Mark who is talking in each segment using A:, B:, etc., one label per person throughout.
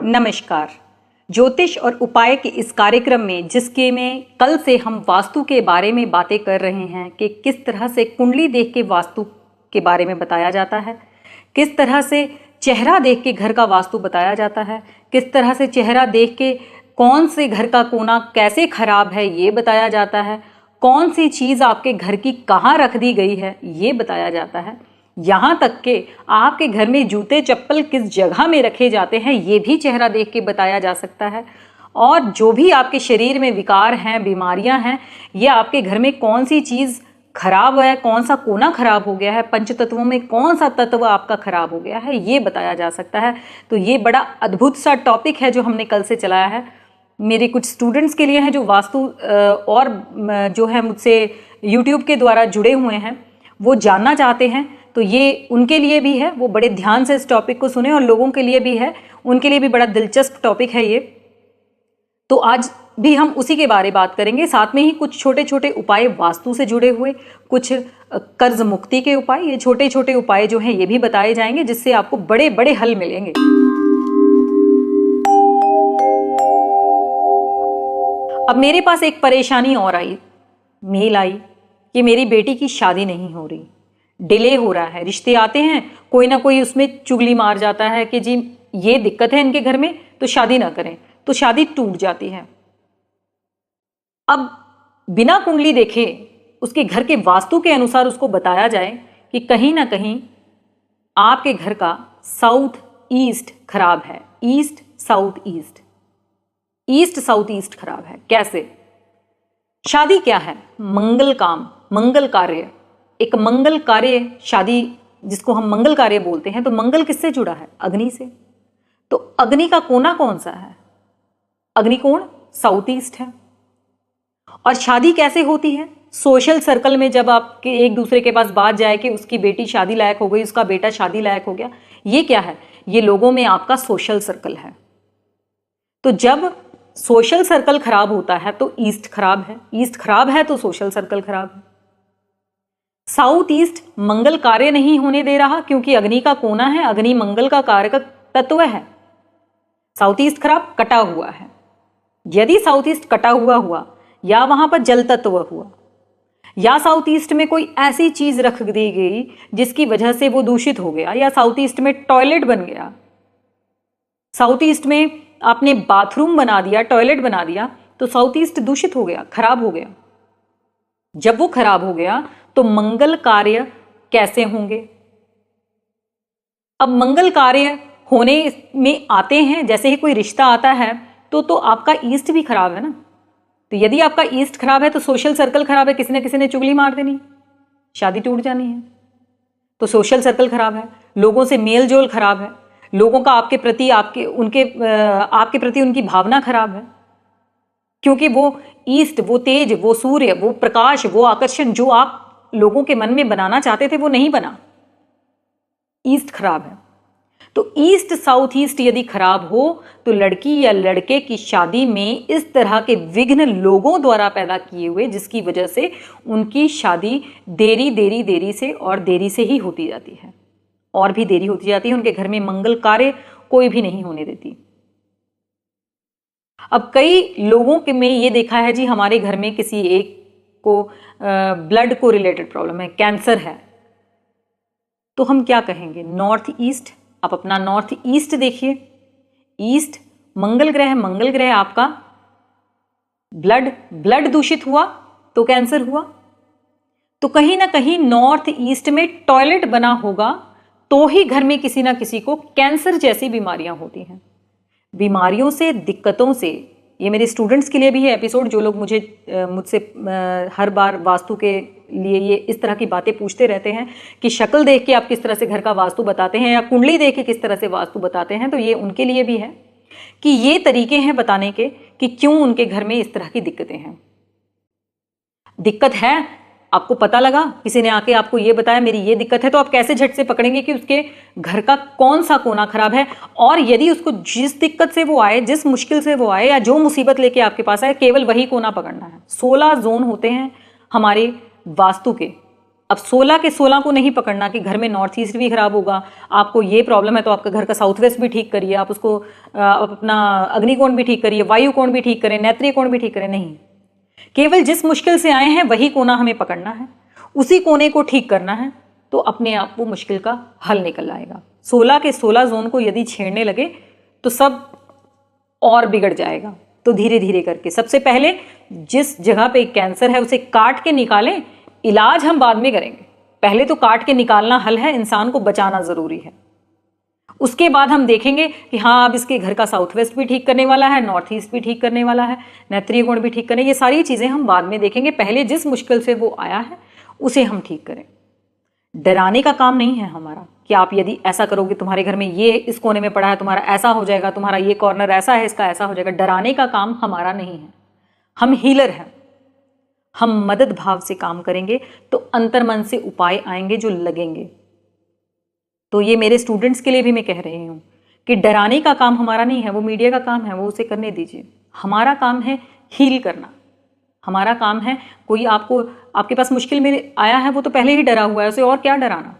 A: नमस्कार। ज्योतिष और उपाय के इस कार्यक्रम में जिसके में कल से हम वास्तु के बारे में बातें कर रहे हैं कि किस तरह से कुंडली देख के वास्तु के बारे में बताया जाता है, किस तरह से चेहरा देख के घर का वास्तु बताया जाता है, किस तरह से चेहरा देख के कौन से घर का कोना कैसे खराब है ये बताया जाता है, कौन सी चीज़ आपके घर की कहाँ रख दी गई है ये बताया जाता है, यहाँ तक कि आपके घर में जूते चप्पल किस जगह में रखे जाते हैं ये भी चेहरा देख के बताया जा सकता है। और जो भी आपके शरीर में विकार हैं, बीमारियां हैं, ये आपके घर में कौन सी चीज़ खराब है, कौन सा कोना खराब हो गया है, पंच तत्वों में कौन सा तत्व आपका खराब हो गया है ये बताया जा सकता है। तो ये बड़ा अद्भुत सा टॉपिक है जो हमने कल से चलाया है। मेरे कुछ स्टूडेंट्स के लिए हैं जो वास्तु और जो है मुझसे यूट्यूब के द्वारा जुड़े हुए हैं, वो जानना चाहते हैं, तो ये उनके लिए भी है, वो बड़े ध्यान से इस टॉपिक को सुने, और लोगों के लिए भी है, उनके लिए भी बड़ा दिलचस्प टॉपिक है ये। तो आज भी हम उसी के बारे में बात करेंगे, साथ में ही कुछ छोटे छोटे उपाय वास्तु से जुड़े हुए, कुछ कर्ज मुक्ति के उपाय, ये छोटे छोटे उपाय जो हैं ये भी बताए जाएंगे जिससे आपको बड़े बड़े हल मिलेंगे। अब मेरे पास एक परेशानी और आई, मेल आई कि मेरी बेटी की शादी नहीं हो रही, डिले हो रहा है, रिश्ते आते हैं, कोई ना कोई उसमें चुगली मार जाता है कि जी ये दिक्कत है इनके घर में तो शादी ना करें, तो शादी टूट जाती है। अब बिना कुंडली देखे उसके घर के वास्तु के अनुसार उसको बताया जाए कि कहीं ना कहीं आपके घर का साउथ ईस्ट खराब है, east south east, east south east खराब है। कैसे? शादी क्या है? मंगल काम, मंगल कार्य, एक मंगल कार्य शादी जिसको हम मंगल कार्य बोलते हैं। तो मंगल किससे जुड़ा है? अग्नि से। तो अग्नि का कोना कौन सा है? अग्निकोण साउथ ईस्ट है। और शादी कैसे होती है? सोशल सर्कल में जब आपके एक दूसरे के पास बात जाए कि उसकी बेटी शादी लायक हो गई, उसका बेटा शादी लायक हो गया, ये क्या है? ये लोगों में आपका सोशल सर्कल है। तो जब सोशल सर्कल खराब होता है तो ईस्ट खराब है, ईस्ट खराब है तो सोशल सर्कल खराब है। साउथ ईस्ट मंगल कार्य नहीं होने दे रहा क्योंकि अग्नि का कोना है, अग्नि मंगल का कार्य का तत्व है। साउथ ईस्ट खराब, कटा हुआ है। यदि साउथ ईस्ट कटा हुआ या वहां पर जल तत्व हुआ, या साउथ ईस्ट में कोई ऐसी चीज रख दी गई जिसकी वजह से वो दूषित हो गया, या साउथ ईस्ट में टॉयलेट बन गया, साउथ ईस्ट में आपने बाथरूम बना दिया, टॉयलेट बना दिया, तो साउथ ईस्ट दूषित हो गया, खराब हो गया। जब वो खराब हो गया तो मंगल कार्य कैसे होंगे? अब मंगल कार्य होने में आते हैं, जैसे ही कोई रिश्ता आता है तो आपका ईस्ट भी खराब है ना। तो यदि आपका ईस्ट खराब है तो सोशल सर्कल खराब है, किसी न किसी ने चुगली मार देनी, शादी टूट जानी है। तो सोशल सर्कल खराब है, लोगों से मेल जोल खराब है, लोगों का आपके प्रति आपके प्रति उनकी भावना खराब है, क्योंकि वो ईस्ट, वो तेज, वो सूर्य, वो प्रकाश, वो आकर्षण जो आप लोगों के मन में बनाना चाहते थे वो नहीं बना, ईस्ट खराब है। तो ईस्ट साउथ ईस्ट यदि खराब हो तो लड़की या लड़के की शादी में इस तरह के विघ्न लोगों द्वारा पैदा किए हुए, जिसकी वजह से उनकी शादी देरी से और देरी से ही होती जाती है, और भी देरी होती जाती है। उनके घर में मंगल कार्य कोई भी नहीं होने देती। अब कई लोगों के में ये देखा है जी, हमारे घर में किसी एक को ब्लड को रिलेटेड प्रॉब्लम है, कैंसर है, तो हम क्या कहेंगे? नॉर्थ ईस्ट, आप अपना नॉर्थ ईस्ट देखिए, ईस्ट मंगल ग्रह, मंगल ग्रह आपका ब्लड दूषित हुआ तो कैंसर हुआ। तो कहीं ना कहीं नॉर्थ ईस्ट में टॉयलेट बना होगा तो ही घर में किसी ना किसी को कैंसर जैसी बीमारियां होती हैं। बीमारियों से, दिक्कतों से, ये मेरे स्टूडेंट्स के लिए भी है एपिसोड, जो लोग मुझसे हर बार वास्तु के लिए ये इस तरह की बातें पूछते रहते हैं कि शक्ल देख के आप किस तरह से घर का वास्तु बताते हैं या कुंडली देख के किस तरह से वास्तु बताते हैं। तो ये उनके लिए भी है कि ये तरीके हैं बताने के कि क्यों उनके घर में इस तरह की दिक्कतें हैं। दिक्कत है, आपको पता लगा, किसी ने आके आपको ये बताया मेरी ये दिक्कत है, तो आप कैसे झट से पकड़ेंगे कि उसके घर का कौन सा कोना खराब है। और यदि उसको जिस दिक्कत से वो आए, जिस मुश्किल से वो आए, या जो मुसीबत लेके आपके पास आए, केवल वही कोना पकड़ना है। 16 जोन होते हैं हमारे वास्तु के, अब 16 के 16 को नहीं पकड़ना कि घर में नॉर्थ ईस्ट भी खराब होगा, आपको ये प्रॉब्लम है तो आपका घर का साउथ वेस्ट भी ठीक करिए, आप उसको अपना अग्निकोण भी ठीक करिए, वायु कोण भी ठीक करें, नेत्रीय कोण भी ठीक करें। नहीं, केवल जिस मुश्किल से आए हैं वही कोना हमें पकड़ना है, उसी कोने को ठीक करना है, तो अपने आप वो मुश्किल का हल निकल आएगा। 16 के 16 जोन को यदि छेड़ने लगे तो सब और बिगड़ जाएगा। तो धीरे धीरे करके सबसे पहले जिस जगह पे कैंसर है उसे काट के निकालें, इलाज हम बाद में करेंगे। पहले तो काट के निकालना हल है, इंसान को बचाना जरूरी है। उसके बाद हम देखेंगे कि हाँ अब इसके घर का साउथ वेस्ट भी ठीक करने वाला है, नॉर्थ ईस्ट भी ठीक करने वाला है, नेत्रीय कोण भी ठीक करने, ये सारी चीजें हम बाद में देखेंगे। पहले जिस मुश्किल से वो आया है उसे हम ठीक करें। डराने का काम नहीं है हमारा कि आप यदि ऐसा करोगे तुम्हारे घर में ये इस कोने में पड़ा है, तुम्हारा ऐसा हो जाएगा, तुम्हारा ये कॉर्नर ऐसा है, इसका ऐसा हो जाएगा। डराने का काम हमारा नहीं है, हम हीलर हैं। हम मदद भाव से काम करेंगे तो अंतर्मन से उपाय आएंगे जो लगेंगे। तो ये मेरे स्टूडेंट्स के लिए भी मैं कह रही हूं कि डराने का काम हमारा नहीं है, वो मीडिया का काम है, वो उसे करने दीजिए। हमारा काम है हील करना। हमारा काम है, कोई आपके पास मुश्किल में आया है, वो तो पहले ही डरा हुआ है, उसे और क्या डराना।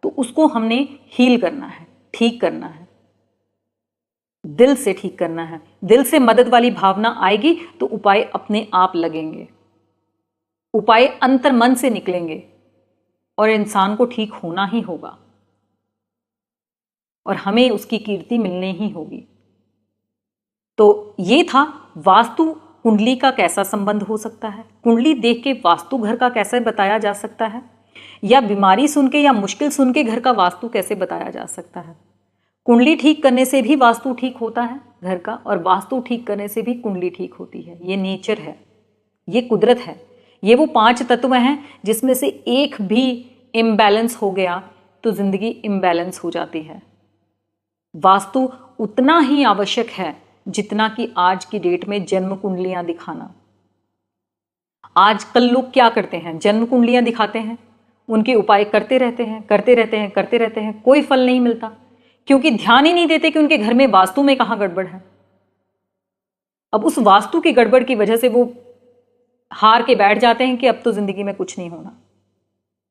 A: तो उसको हमने हील करना है, ठीक करना है, दिल से ठीक करना है। दिल से मदद वाली भावना आएगी तो उपाय अपने आप लगेंगे, उपाय अंतर मन से निकलेंगे और इंसान को ठीक होना ही होगा और हमें उसकी कीर्ति मिलनी ही होगी। तो ये था वास्तु कुंडली का कैसा संबंध हो सकता है, कुंडली देख के वास्तु घर का कैसे बताया जा सकता है, या बीमारी सुन के या मुश्किल सुन के घर का वास्तु कैसे बताया जा सकता है। कुंडली ठीक करने से भी वास्तु ठीक होता है घर का, और वास्तु ठीक करने से भी कुंडली ठीक होती है। ये नेचर है, ये कुदरत है, ये वो 5 तत्व हैं जिसमें से एक भी इम्बैलेंस हो गया तो जिंदगी इम्बैलेंस हो जाती है। वास्तु उतना ही आवश्यक है जितना कि आज की डेट में जन्म कुंडलियां दिखाना। आजकल लोग क्या करते हैं, जन्म कुंडलियां दिखाते हैं, उनके उपाय करते रहते हैं, करते रहते हैं, करते रहते हैं, कोई फल नहीं मिलता, क्योंकि ध्यान ही नहीं देते कि उनके घर में वास्तु में कहां गड़बड़ है। अब उस वास्तु की गड़बड़ की वजह से वो हार के बैठ जाते हैं कि अब तो जिंदगी में कुछ नहीं होना।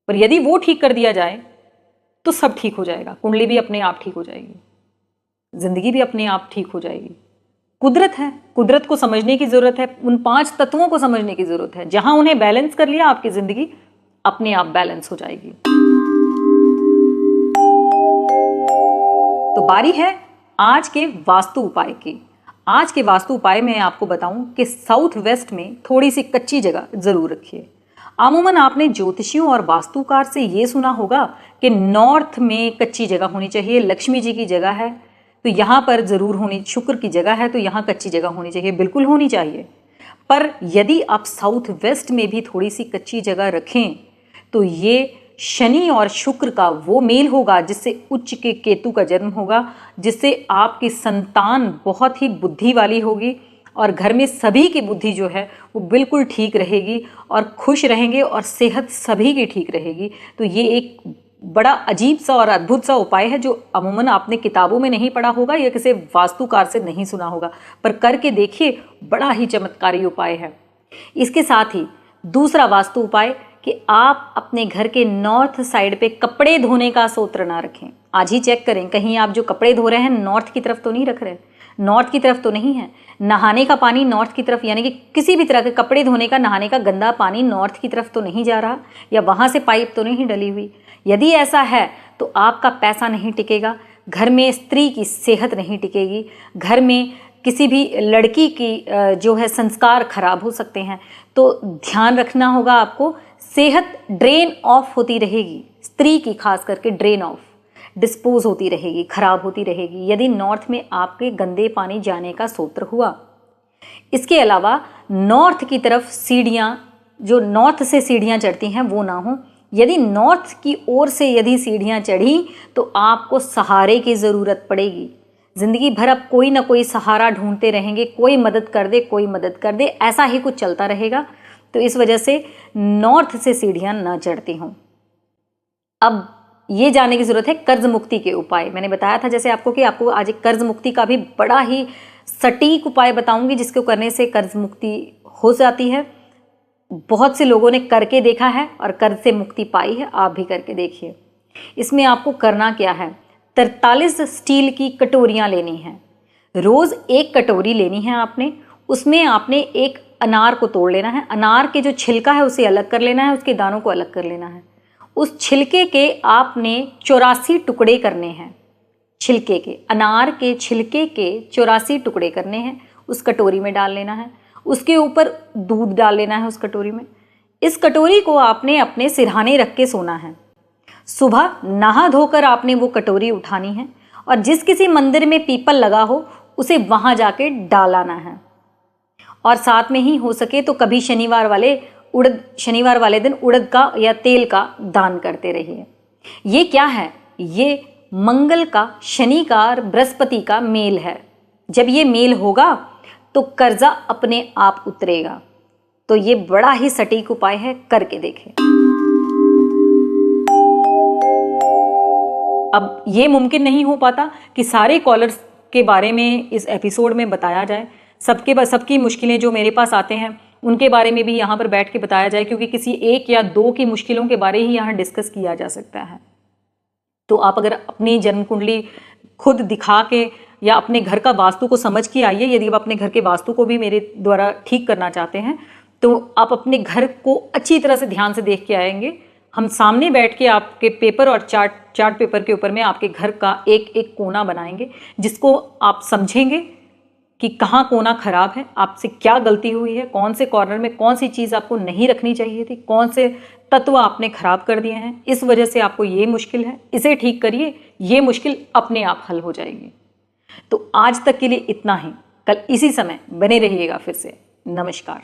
A: पर यदि वो ठीक कर दिया जाए तो सब ठीक हो जाएगा, कुंडली भी अपने आप ठीक हो जाएगी, जिंदगी भी अपने आप ठीक हो जाएगी। कुदरत है, कुदरत को समझने की जरूरत है, उन 5 तत्वों को समझने की जरूरत है। जहां उन्हें बैलेंस कर लिया, आपकी जिंदगी अपने आप बैलेंस हो जाएगी। तो बारी है आज के वास्तु उपाय की। आज के वास्तु उपाय में आपको बताऊं कि साउथ वेस्ट में थोड़ी सी कच्ची जगह जरूर रखिए। अमूमन आपने ज्योतिषियों और वास्तुकार से ये सुना होगा कि नॉर्थ में कच्ची जगह होनी चाहिए, लक्ष्मी जी की जगह है तो यहाँ पर जरूर होनी, शुक्र की जगह है तो यहाँ कच्ची जगह होनी चाहिए, बिल्कुल होनी चाहिए। पर यदि आप साउथ वेस्ट में भी थोड़ी सी कच्ची जगह रखें तो ये शनि और शुक्र का वो मेल होगा जिससे उच्च के केतु का जन्म होगा, जिससे आपकी संतान बहुत ही बुद्धि वाली होगी और घर में सभी की बुद्धि जो है वो बिल्कुल ठीक रहेगी और खुश रहेंगे और सेहत सभी की ठीक रहेगी। तो ये एक बड़ा अजीब सा और अद्भुत सा उपाय है जो अमूमन आपने किताबों में नहीं पढ़ा होगा या किसी वास्तुकार से नहीं सुना होगा, पर करके देखिए, बड़ा ही चमत्कारी उपाय है। इसके साथ ही दूसरा वास्तु उपाय कि आप अपने घर के नॉर्थ साइड पे कपड़े धोने का सूत्र ना रखें। आज ही चेक करें कहीं आप जो कपड़े धो रहे हैं नॉर्थ की तरफ तो नहीं रख रहे, नॉर्थ की तरफ तो नहीं है। नहाने का पानी नॉर्थ की तरफ, यानी कि किसी भी तरह के कपड़े धोने का, नहाने का गंदा पानी नॉर्थ की तरफ तो नहीं जा रहा, या वहाँ से पाइप तो नहीं डली हुई। यदि ऐसा है तो आपका पैसा नहीं टिकेगा, घर में स्त्री की सेहत नहीं टिकेगी, घर में किसी भी लड़की की जो है संस्कार खराब हो सकते हैं। तो ध्यान रखना होगा आपको, सेहत ड्रेन ऑफ होती रहेगी, स्त्री की खास करके ड्रेन ऑफ, डिस्पोज होती रहेगी, खराब होती रहेगी यदि नॉर्थ में आपके गंदे पानी जाने का सूत्र हुआ। इसके अलावा नॉर्थ की तरफ सीढ़ियाँ, जो नॉर्थ से सीढ़ियाँ चढ़ती हैं वो ना हो। यदि नॉर्थ की ओर से यदि सीढ़ियाँ चढ़ी तो आपको सहारे की ज़रूरत पड़ेगी। ज़िंदगी भर आप कोई ना कोई सहारा ढूंढते रहेंगे, कोई मदद कर दे, कोई मदद कर दे, ऐसा ही कुछ चलता रहेगा। तो इस वजह से नॉर्थ से सीढ़ियाँ ना चढ़ती हों। अब ये जानने की ज़रूरत है कर्ज मुक्ति के उपाय। मैंने बताया था जैसे आपको कि आपको आज एक कर्ज मुक्ति का भी बड़ा ही सटीक उपाय बताऊंगी जिसको करने से कर्ज मुक्ति हो जाती है। बहुत से लोगों ने करके देखा है और कर्ज से मुक्ति पाई है, आप भी करके देखिए। इसमें आपको करना क्या है, 43 स्टील की कटोरियाँ लेनी हैं। रोज़ एक कटोरी लेनी है आपने, उसमें आपने एक अनार को तोड़ लेना है। अनार के जो छिलका है उसे अलग कर लेना है, उसके दानों को अलग कर लेना है। उस छिलके के आपने 84 टुकड़े करने हैं। छिलके के, अनार के छिलके के 84 टुकड़े करने हैं, उस कटोरी में डाल लेना है। उसके ऊपर दूध डाल लेना है उस कटोरी में। इस कटोरी को आपने अपने सिरहाने रख के सोना है। सुबह नहा धोकर आपने वो कटोरी उठानी है और जिस किसी मंदिर में पीपल लगा हो उसे वहां जाके डालाना है। और साथ में ही हो सके तो कभी शनिवार वाले दिन उड़द का या तेल का दान करते रहिए। ये क्या है, ये मंगल का, शनि का और बृहस्पति का मेल है। जब ये मेल होगा तो कर्जा अपने आप उतरेगा। तो ये बड़ा ही सटीक उपाय है, करके देखें। अब ये मुमकिन नहीं हो पाता कि सारे कॉलर्स के बारे में इस एपिसोड में बताया जाए। सबकी मुश्किलें जो मेरे पास आते हैं उनके बारे में भी यहाँ पर बैठ के बताया जाए, क्योंकि किसी एक या दो की मुश्किलों के बारे ही यहाँ डिस्कस किया जा सकता है। तो आप अगर अपनी जन्म कुंडली खुद दिखा के या अपने घर का वास्तु को समझ के आइए। यदि आप अपने घर के वास्तु को भी मेरे द्वारा ठीक करना चाहते हैं तो आप अपने घर को अच्छी तरह से ध्यान से देख के आएंगे। हम सामने बैठ के आपके पेपर और चार्ट पेपर के ऊपर में आपके घर का एक एक कोना बनाएंगे, जिसको आप समझेंगे कि कहाँ कोना खराब है, आपसे क्या गलती हुई है, कौन से कॉर्नर में कौन सी चीज़ आपको नहीं रखनी चाहिए थी, कौन से तत्व आपने खराब कर दिए हैं, इस वजह से आपको ये मुश्किल है, इसे ठीक करिए, ये मुश्किल अपने आप हल हो जाएगी। तो आज तक के लिए इतना ही। कल इसी समय बने रहिएगा फिर से। नमस्कार।